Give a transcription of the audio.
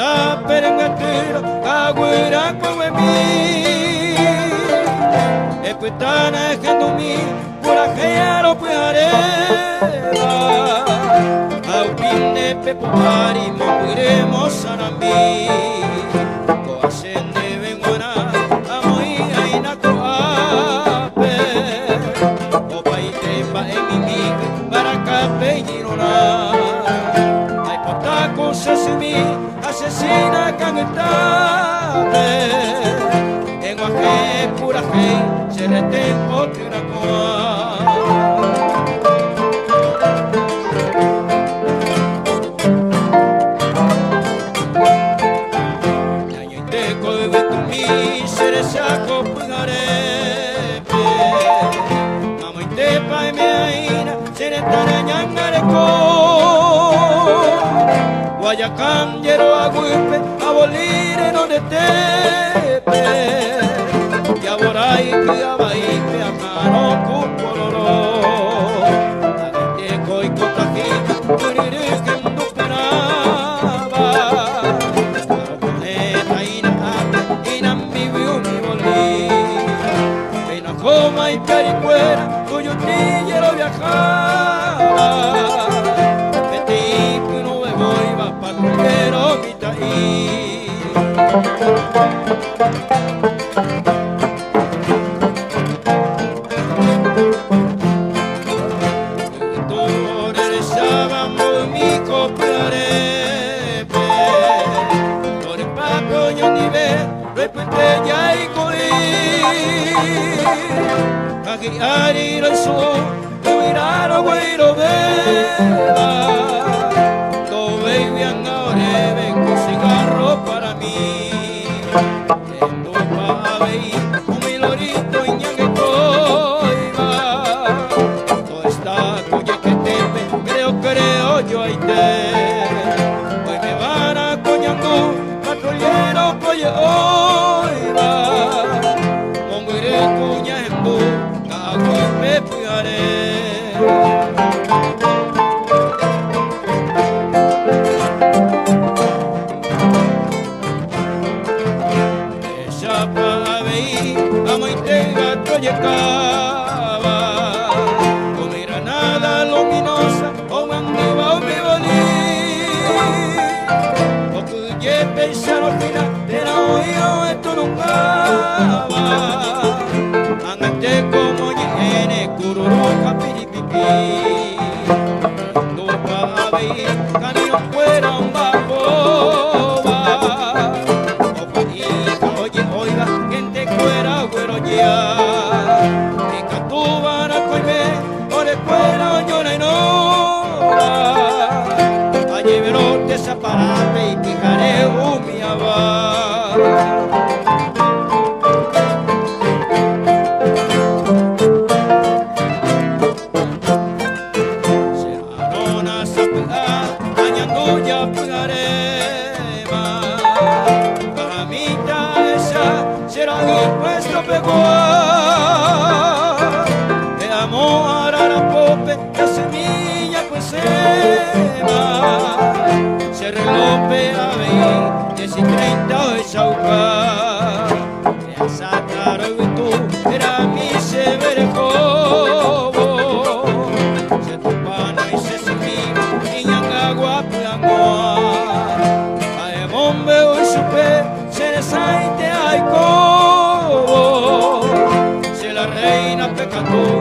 da perengatero agüera mi e putana mi pura jero puareba au pinde pepari moriremos sanami ko asende venguana amoi aina ko ape o paite pa emimi para cape girona ai potako sesimi asesina cangetabe en guaje pura fe se retempo tira Guayacán, Yero, Agüipe, Abolire, no de tepe y Aboray, que Abaipe, Amaro, Cupororo Agueteco y Cotajita, Curirique, Duperaba Aroconeta, Inambi, mi bolí Pena, Coma y Pericuera, cuyo tillero viajaba pero Vitaí tú regresábamos mi coplarepe por el papo yo ni ve repente ya y coí cagiari lo hizo miraro güero beba para mí, endo pa' ver un milorito y ñangue coiba, todo está cuya que tepe, creo yo ahí te, hoy me van a coñando, patrullero coye oiba, pongo iré cuña en bu, cago y me pujaré. Cava, con mi granada luminosa, o mandiba o mi bolí, o cuye pensar final, pero yo esto nunca va, andate como llene, cururuca, piripipi, tu pa' ver, camino fuera un bajo, o país, oye, oiga, gente fuera, güero ya. Desaparate y pijaré humiaba Serrarona sapega Añando ya pijarema Caramita esa será nuestro peguar Te amo a la pope La semilla pues se relope a ver, de si 30 o es auca. De asatar y tú, era mi severecobo. Se tupana y se semina, y ñangagua plamoa. A bombe hoy supe, se desaite ay cobo. Se la reina pecató.